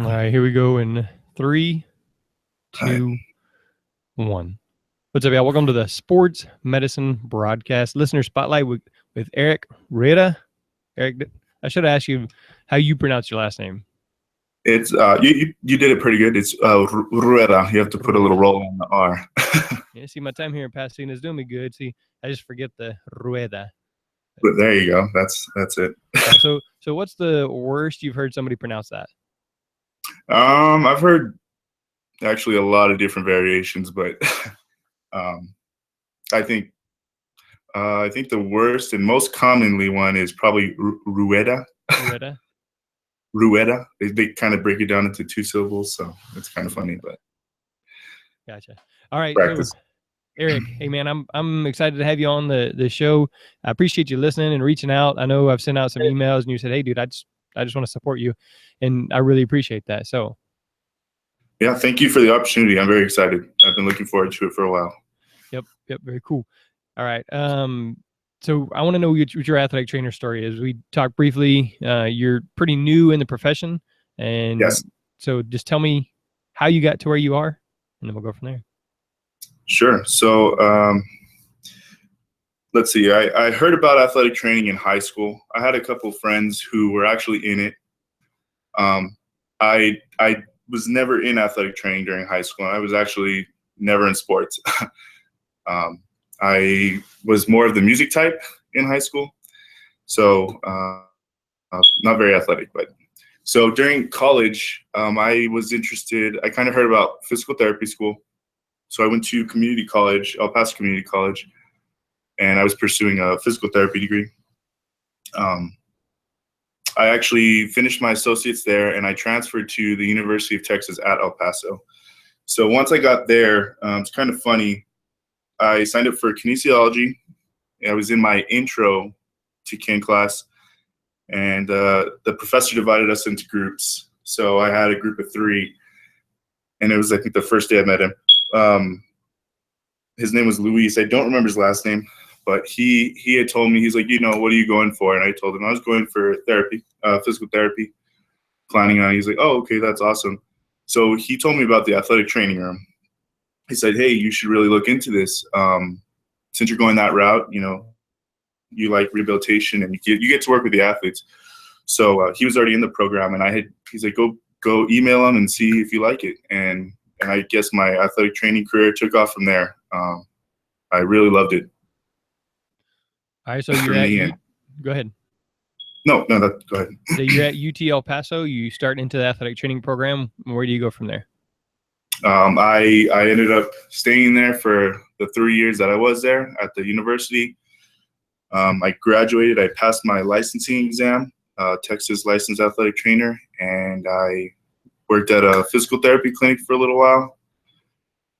All right, here we go in 3, All right. 2, 1. What's up, y'all? Welcome to the Sports Medicine Broadcast Listener Spotlight with Eric Rueda. Eric, I should ask you how you pronounce your last name. It's you did it pretty good. It's Rueda. You have to put a little roll on the R. Yeah, see, my time here in Pasadena is doing me good. See, I just forget the Rueda. But there you go. That's it. So what's the worst you've heard somebody pronounce that? I've heard actually a lot of different variations, but I think the worst and most commonly one is probably Rueda. Rueda. Rueda. They kind of break it down into 2 syllables, so it's kind of funny, but Gotcha. All right, practice. so Eric, hey man, I'm excited to have you on the show. I appreciate you listening and reaching out. I know I've sent out some emails and you said, "Hey, dude, I just want to support you," and I really appreciate that. So, yeah, thank you for the opportunity. I'm very excited. I've been looking forward to it for a while. Yep, very cool. All right, so I want to know what your athletic trainer story is. We talked briefly. You're pretty new in the profession, and Yes. So just tell me how you got to where you are, and then we'll go from there. Sure. So let's see. I heard about athletic training in high school. I had a couple of friends who were actually in it. I was never in athletic training during high school. I was actually never in sports. I was more of the music type in high school, so not very athletic. But so during college, I was interested. I kind of heard about physical therapy school. So I went to community college, El Paso Community College, and I was pursuing a physical therapy degree. I actually finished my associates there, and I transferred to the University of Texas at El Paso. So once I got there, it's kind of funny. I signed up for kinesiology. I was in my intro to kin class, and the professor divided us into groups. So I had a group of 3, and it was, I think, the first day I met him. His name was Luis. I don't remember his last name, but he had told me, he's like, what are you going for? And I told him I was going for therapy, physical therapy, planning on. He's like, oh, okay, that's awesome. So he told me about the athletic training room. He said, hey, you should really look into this. Since you're going that route, you like rehabilitation and you get to work with the athletes. So he was already in the program, and he's like, go email him and see if you like it. And I guess my athletic training career took off from there. I really loved it. All right, so you're at go ahead. No, go ahead. So you're at UT El Paso. You start into the athletic training program. Where do you go from there? I ended up staying there for the 3 years that I was there at the university. I graduated. I passed my licensing exam, Texas licensed athletic trainer, and I worked at a physical therapy clinic for a little while.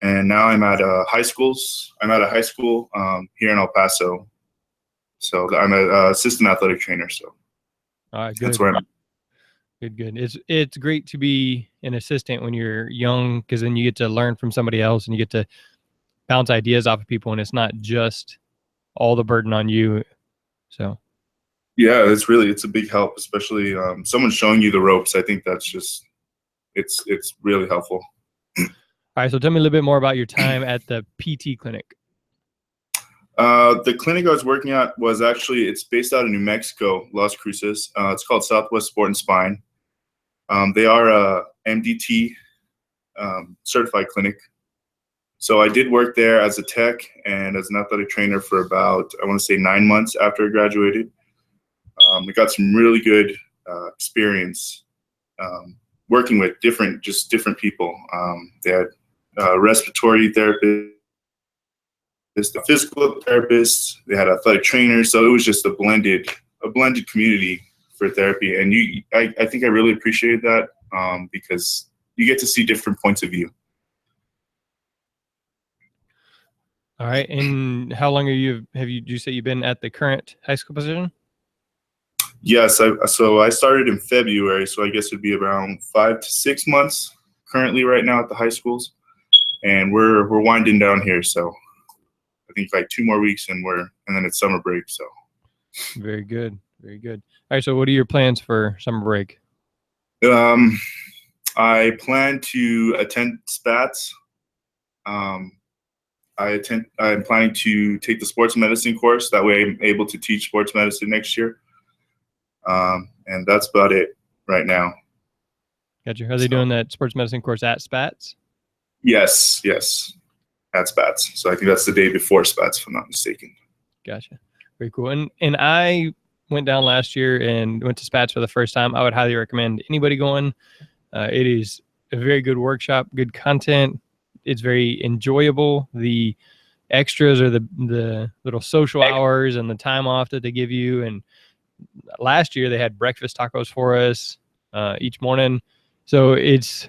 And now I'm at high schools. I'm at a high school here in El Paso. So I'm an assistant athletic trainer. So all right, good. That's where I'm at. Good. It's great to be an assistant when you're young, because then you get to learn from somebody else and you get to bounce ideas off of people, and it's not just all the burden on you. So yeah, it's a big help, especially someone showing you the ropes. I think that's just it's really helpful. All right, so tell me a little bit more about your time at the PT clinic. The clinic I was working at it's based out of New Mexico, Las Cruces. It's called Southwest Sport and Spine. They are a MDT certified clinic. So I did work there as a tech and as an athletic trainer for about, I want to say 9 months after I graduated. I got some really good experience working with different people. They had respiratory therapists, the physical therapists, they had athletic trainers. So it was just a blended community for therapy. And I think I really appreciated that because you get to see different points of view. All right. And how long do you say you've been at the current high school position? Yes. So I started in February. So I guess it'd be around 5 to 6 months currently right now at the high schools. And we're winding down here. So I think like 2 more weeks and then it's summer break. So very good. All right. So what are your plans for summer break? I plan to attend SPATS. Um, I'm planning to take the sports medicine course. That way I'm able to teach sports medicine next year. And that's about it right now. Gotcha. Are they doing that sports medicine course at Spats? Yes, at SPATS. So I think that's the day before SPATS, if I'm not mistaken. Gotcha. Very cool. And I went down last year and went to Spats for the first time. I would highly recommend anybody going. It is a very good workshop, good content. It's very enjoyable. The extras are the little social hours and the time off that they give you. And last year they had breakfast tacos for us each morning. So it's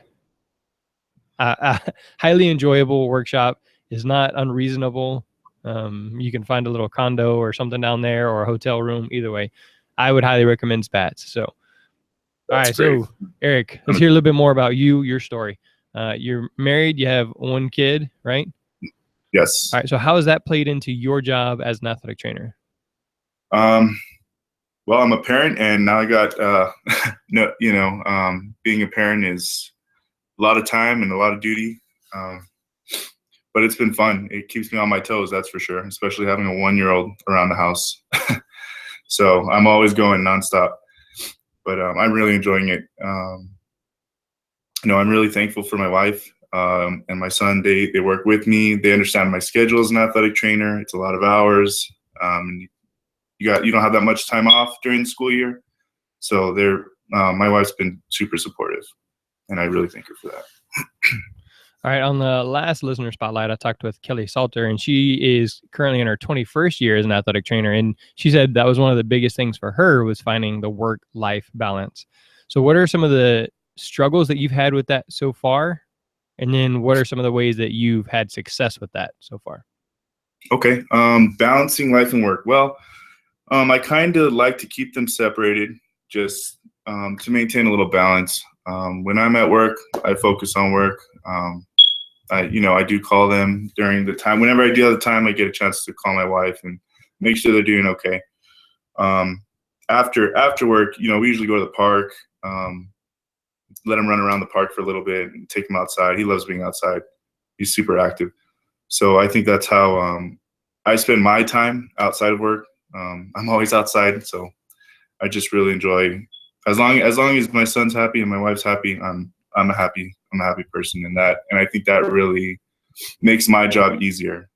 a highly enjoyable workshop. Is not unreasonable. You can find a little condo or something down there or a hotel room. Either way, I would highly recommend Spats. So, all right. Great. So, Eric, let's hear a little bit more about you, your story. You're married. You have one kid, right? Yes. All right. So, how has that played into your job as an athletic trainer? Well, I'm a parent, and now I got no, being a parent is a lot of time and a lot of duty. But it's been fun. It keeps me on my toes, that's for sure, especially having a 1-year-old around the house. So I'm always going nonstop, but I'm really enjoying it. I'm really thankful for my wife and my son. They work with me. They understand my schedule as an athletic trainer. It's a lot of hours. You don't have that much time off during the school year. So my wife's been super supportive, and I really thank her for that. All right. On the last listener spotlight, I talked with Kelly Salter, and she is currently in her 21st year as an athletic trainer. And she said that was one of the biggest things for her was finding the work-life balance. So what are some of the struggles that you've had with that so far? And then what are some of the ways that you've had success with that so far? Okay. Balancing life and work. Well, I kind of like to keep them separated just to maintain a little balance. When I'm at work, I focus on work. I do call them during the time. Whenever I do have the time, I get a chance to call my wife and make sure they're doing okay. After work, we usually go to the park, let him run around the park for a little bit and take him outside. He loves being outside. He's super active. So I think that's how I spend my time outside of work. I'm always outside, so I just really enjoy. As long as my son's happy and my wife's happy, I'm a happy person, and I think that really makes my job easier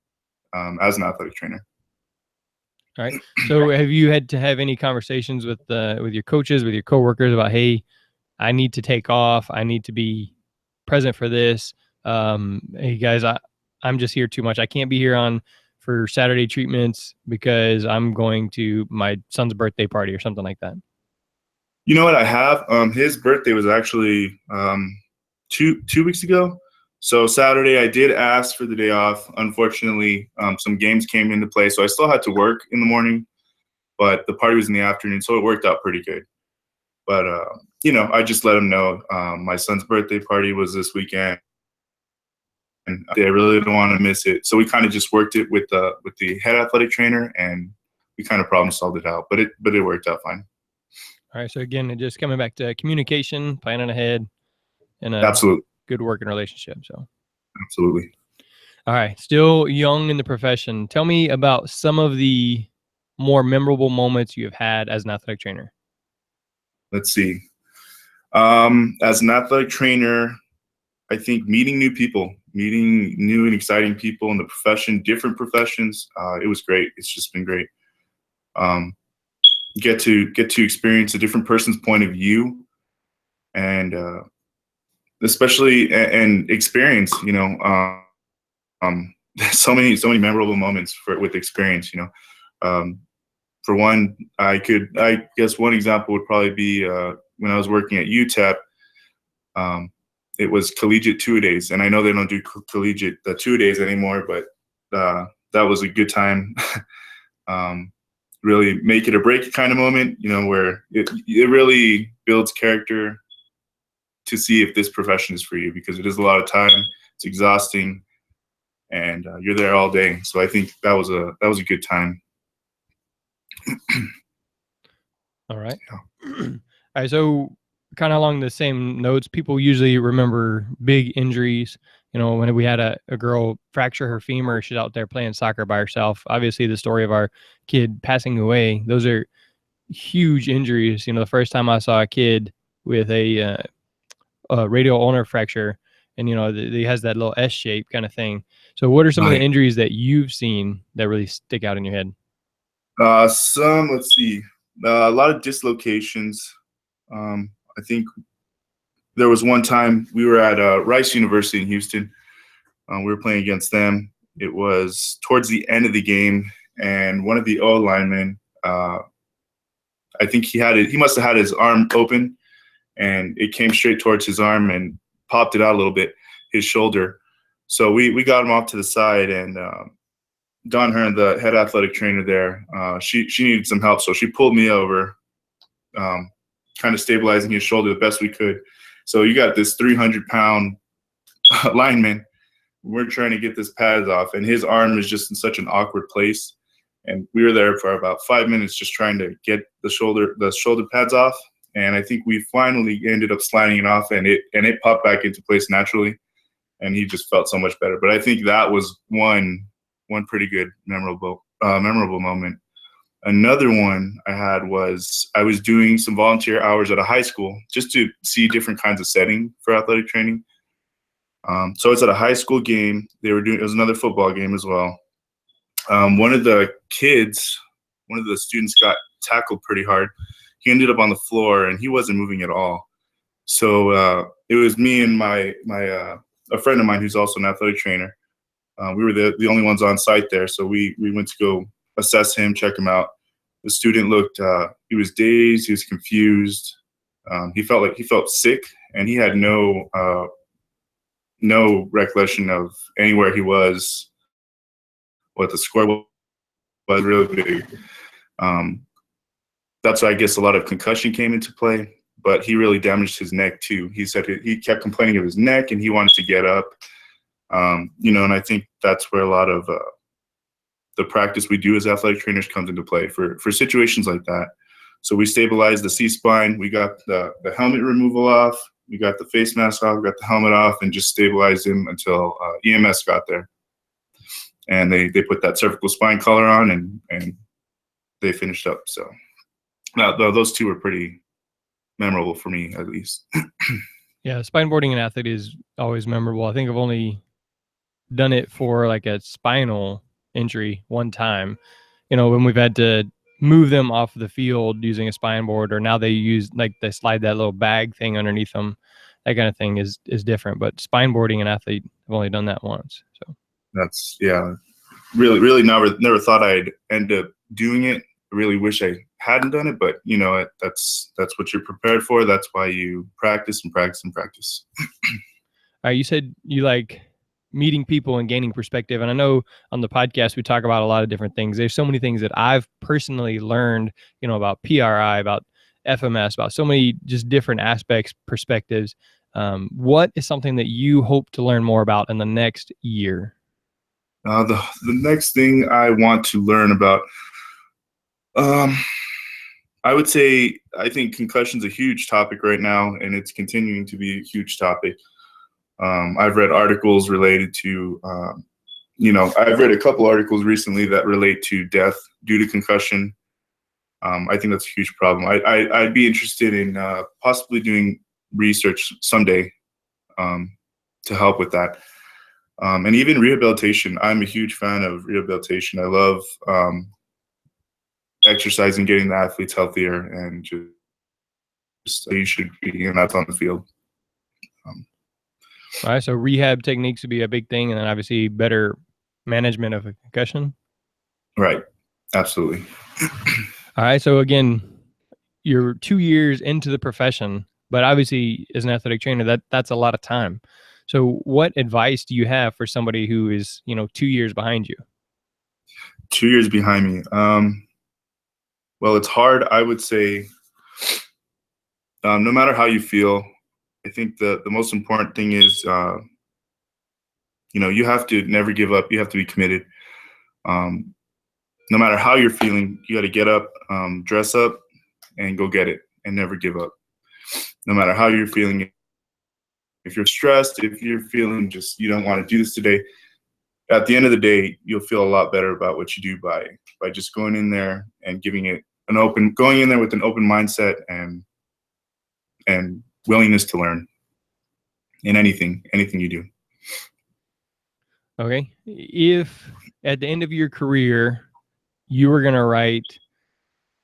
as an athletic trainer. All right. So have you had to have any conversations with your coaches, with your coworkers about, hey, I need to take off. I need to be present for this. Hey guys, I'm just here too much. I can't be here for Saturday treatments because I'm going to my son's birthday party or something like that. You know what I have? His birthday was actually 2 weeks ago. So Saturday, I did ask for the day off. Unfortunately, some games came into play, so I still had to work in the morning, but the party was in the afternoon, so it worked out pretty good. But I just let him know my son's birthday party was this weekend, and I really don't want to miss it. So we kind of just worked it with the head athletic trainer, and we kind of problem solved it out. But it worked out fine. All right. So again, just coming back to communication, planning ahead, and a Absolutely. good working relationship. So absolutely. All right. Still young in the profession. Tell me about some of the more memorable moments you have had as an athletic trainer. Let's see. As an athletic trainer, I think meeting new people, meeting new and exciting people in the profession, different professions, it was great. It's just been great. Get to experience a different person's point of view, and especially and experience. So many memorable moments with experience. For one, I guess one example would probably be when I was working at UTEP. It was collegiate two-a-days, and I know they don't do collegiate two-a-days anymore, but that was a good time. Really make it or break it kind of moment, where it really builds character to see if this profession is for you, because it is a lot of time, it's exhausting, and you're there all day. So I think that was a good time. All right. All right. So kind of along the same notes, people usually remember big injuries. You know, when we had a girl fracture her femur, she's out there playing soccer by herself. Obviously, the story of our kid passing away, those are huge injuries. You know, the first time I saw a kid with a radial ulnar fracture, and you know, he has that little S shape kind of thing. So, what are some of the Right. injuries that you've seen that really stick out in your head? Let's see, a lot of dislocations. I think there was one time we were at Rice University in Houston. We were playing against them. It was towards the end of the game, and one of the O linemen, I think he must have had his arm open, and it came straight towards his arm and popped it out a little bit, his shoulder. So we got him off to the side, and Dawn Hearn, the head athletic trainer there, she needed some help, so she pulled me over, kind of stabilizing his shoulder the best we could. So you got this 300-pound lineman. We're trying to get this pads off, and his arm is just in such an awkward place. And we were there for about 5 minutes just trying to get the shoulder pads off. And I think we finally ended up sliding it off, and it popped back into place naturally. And he just felt so much better. But I think that was one pretty good memorable moment. Another one I had was I was doing some volunteer hours at a high school just to see different kinds of setting for athletic training. So it's at a high school game. It was another football game as well. One of the students got tackled pretty hard. He ended up on the floor, and he wasn't moving at all. So it was me and a friend of mine who's also an athletic trainer. We were the only ones on site there, so we went to go assess him, check him out. The student looked, he was dazed, he was confused. He felt sick, and he had no recollection of anywhere he was, what the score was really big. That's why I guess a lot of concussion came into play, but he really damaged his neck too. He said he kept complaining of his neck, and he wanted to get up. And I think that's where a lot of the practice we do as athletic trainers comes into play for situations like that. So we stabilized the C-spine. We got the helmet removal off. We got the face mask off. We got the helmet off, and just stabilized him until EMS got there. And they put that cervical spine collar on, and they finished up. So those two were pretty memorable for me, at least. Yeah, spine boarding an athlete is always memorable. I think I've only done it for like a spinal injury one time, when we've had to move them off the field using a spine board, or now they slide that little bag thing underneath them. That kind of thing is different, but spine boarding an athlete, I've only done that once. So that's, yeah, really never thought I'd end up doing it. I really wish I hadn't done it, but that's what you're prepared for. That's why you practice and practice and practice. You said you like meeting people and gaining perspective. And I know on the podcast, we talk about a lot of different things. There's so many things that I've personally learned, about PRI, about FMS, about so many just different aspects, perspectives. What is something that you hope to learn more about in the next year? The next thing I want to learn about, I would say, I think concussion's a huge topic right now, and it's continuing to be a huge topic. I've read articles related to, I've read a couple articles recently that relate to death due to concussion. I think that's a huge problem. I'd be interested in possibly doing research someday to help with that. And even rehabilitation. I'm a huge fan of rehabilitation. I love exercising, getting the athletes healthier, and just you should be, and that's on the field. All right, so rehab techniques would be a big thing, and then obviously better management of a concussion. Right, absolutely. All right, so again, you're 2 years into the profession, but obviously as an athletic trainer, that's a lot of time. So what advice do you have for somebody who is, 2 years behind you? 2 years behind me. Well, it's hard. I would say, no matter how you feel, I think the most important thing is, you have to never give up. You have to be committed. No matter how you're feeling, you got to get up, dress up, and go get it, and never give up. no matter how you're feeling. If you're stressed, if you're feeling just you don't want to do this today, at the end of the day, you'll feel a lot better about what you do by just going in there and giving it going in there with an open mindset and willingness to learn in anything you do. Okay. If at the end of your career you were going to write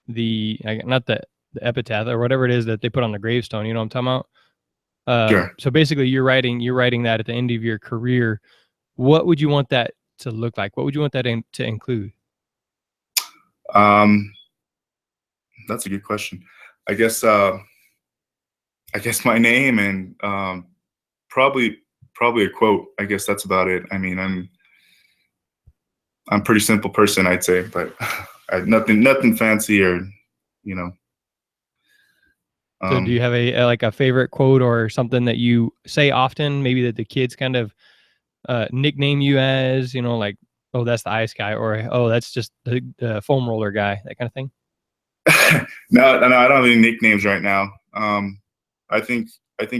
not the epitaph or whatever it is that they put on the gravestone, you know what I'm talking about? Sure. So basically you're writing that at the end of your career. What would you want that to look like? What would you want that to include? That's a good question. I guess my name and probably a quote. I guess that's about it. I mean, I'm a pretty simple person, I'd say, but nothing fancy or, you know. So do you have a favorite quote or something that you say often, maybe that the kids kind of nickname you as, like, oh, that's the ice guy, or, oh, that's just the foam roller guy, that kind of thing? No, I don't have any nicknames right now. I think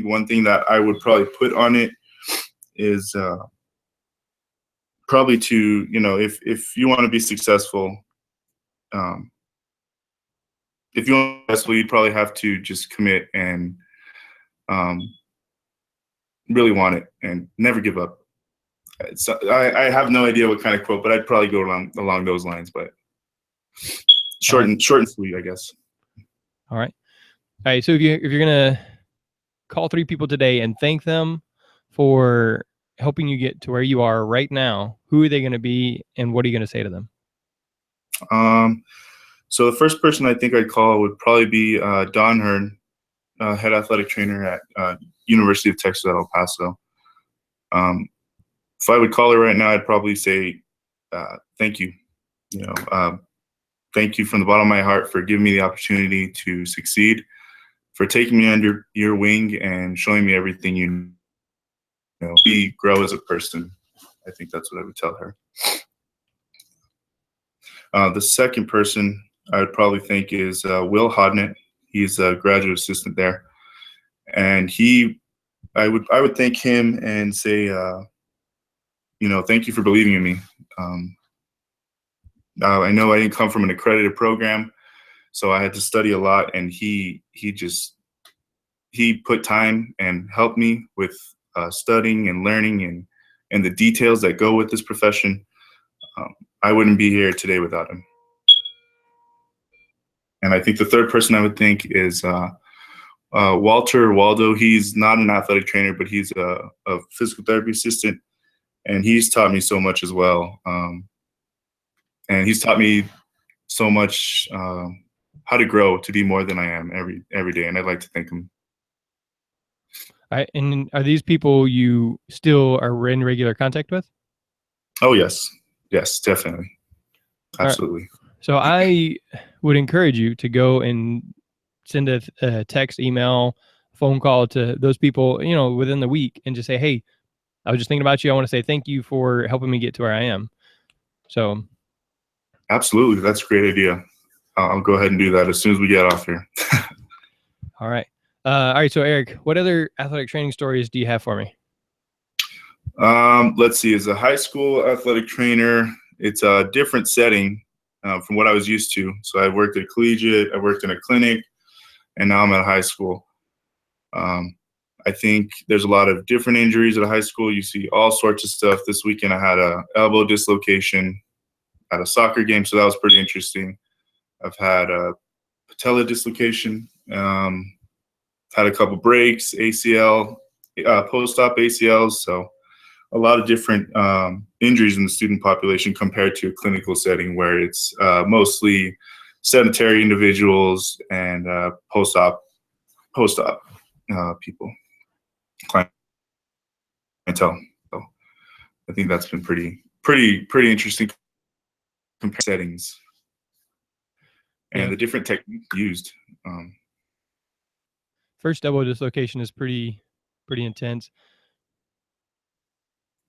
one thing that I would probably put on it is probably to, if you want to be successful, if you want to be successful, you'd probably have to just commit and really want it and never give up. So I have no idea what kind of quote, but I'd probably go along those lines. But short and sweet, I guess. All right. So if you're gonna call 3 people today and thank them for helping you get to where you are right now, who are they going to be, and what are you going to say to them? So the first person I think I'd call would probably be Don Hearn, head athletic trainer at University of Texas at El Paso. If I would call her right now, I'd probably say thank you. Thank you from the bottom of my heart for giving me the opportunity to succeed, for taking me under your wing and showing me everything you know, grow as a person. I think that's what I would tell her. The second person I would probably thank is Will Hodnett. He's a graduate assistant there, and I would thank him and say, thank you for believing in me. I know I didn't come from an accredited program, so I had to study a lot, and he put time and helped me with studying and learning and the details that go with this profession. I wouldn't be here today without him. And I think the third person I would think is Waldo. He's not an athletic trainer, but he's a physical therapy assistant, and he's taught me so much as well. And he's taught me so much how to grow to be more than I am every day, and I'd like to thank him. All right, and are these people you still are in regular contact with? Oh, yes, definitely, absolutely. Right. So I would encourage you to go and send a text, email, phone call to those people, within the week, and just say, hey, I was just thinking about you. I want to say thank you for helping me get to where I am. So absolutely, that's a great idea. I'll go ahead and do that as soon as we get off here. All right. All right. So Eric, what other athletic training stories do you have for me? Let's see. As a high school athletic trainer, it's a different setting from what I was used to. So I worked at collegiate, I worked in a clinic, and now I'm at high school. I think there's a lot of different injuries at a high school. You see all sorts of stuff. This weekend I had a elbow dislocation at a soccer game, so that was pretty interesting. I've had a patella dislocation, had a couple breaks, ACL, post-op ACLs, so a lot of different injuries in the student population compared to a clinical setting where it's mostly sedentary individuals and post-op people, clientele. So I think that's been pretty interesting settings and the different techniques used. First elbow dislocation is pretty intense.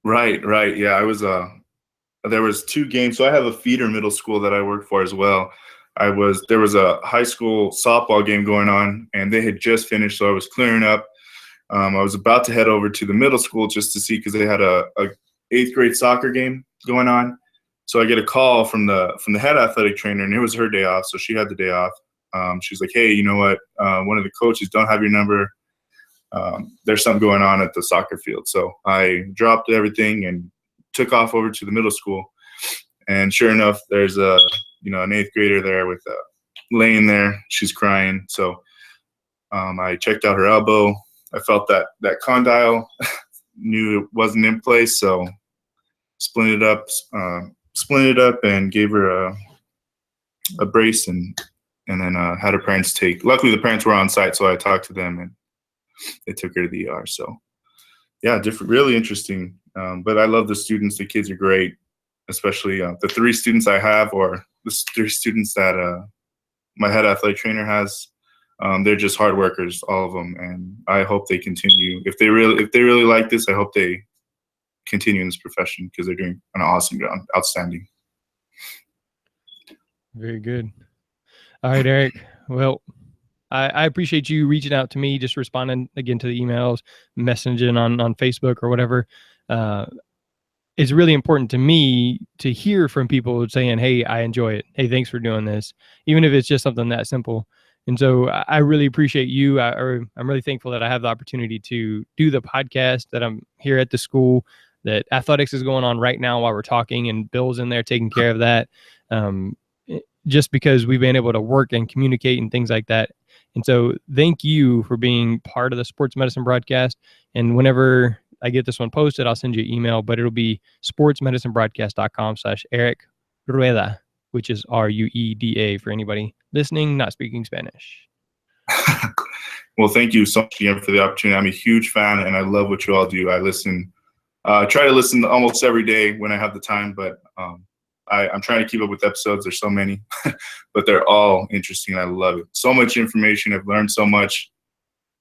Right. Yeah, I was there was 2 games. So I have a feeder middle school that I work for as well. there was a high school softball game going on, and they had just finished, so I was clearing up. I was about to head over to the middle school just to see, because they had a 8th grade soccer game going on. So I get a call from the head athletic trainer, and it was her day off, so she had the day off. She's like, "Hey, you know what? One of the coaches don't have your number. There's something going on at the soccer field." So I dropped everything and took off over to the middle school. And sure enough, there's an 8th grader there with laying there. She's crying. So I checked out her elbow. I felt that condyle, knew it wasn't in place. So splinted it up and gave her a brace, and then had her parents luckily the parents were on site, so I talked to them and they took her to the ER. So yeah, really interesting. But I love the students. The kids are great, especially the 3 students I have, or the 3 students that my head athletic trainer has. They're just hard workers, all of them, and I hope they continue. If they really like this, I hope they continue in this profession, because they're doing an awesome job, outstanding. Very good. All right, Eric. Well, I appreciate you reaching out to me, just responding again to the emails, messaging on Facebook or whatever. It's really important to me to hear from people saying, "Hey, I enjoy it. Hey, thanks for doing this," even if it's just something that simple. And so I really appreciate you. I'm really thankful that I have the opportunity to do the podcast, that I'm here at the school, that athletics is going on right now while we're talking, and Bill's in there taking care of that. Just because we've been able to work and communicate and things like that. And so thank you for being part of the Sports Medicine Broadcast. And whenever I get this one posted, I'll send you an email, but it'll be sportsmedicinebroadcast.com/Eric Rueda, which is Rueda for anybody listening, not speaking Spanish. Well, thank you so much again for the opportunity. I'm a huge fan, and I love what you all do. I try to listen almost every day when I have the time, but I'm trying to keep up with episodes. There's so many, but they're all interesting. I love it. So much information. I've learned so much.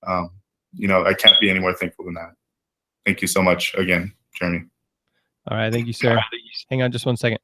I can't be any more thankful than that. Thank you so much again, Jeremy. All right. Thank you, sir. Hang on just one second.